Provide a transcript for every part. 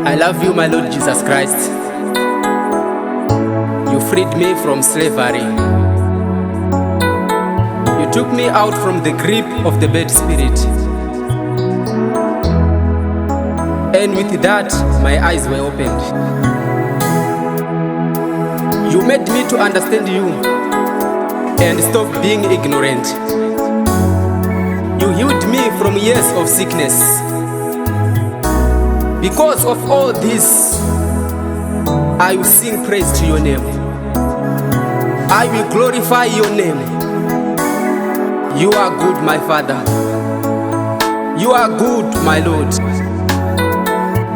I love you, my Lord Jesus Christ. You freed me from slavery. You took me out from the grip of the bad spirit. And with that, my eyes were opened. You made me to understand you and stop being ignorant. You healed me from years of sickness. Because of all this, I will sing praise to your name. I will glorify your name. You are good, my Father. You are good, my Lord.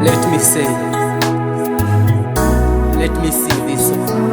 Let me sing this song.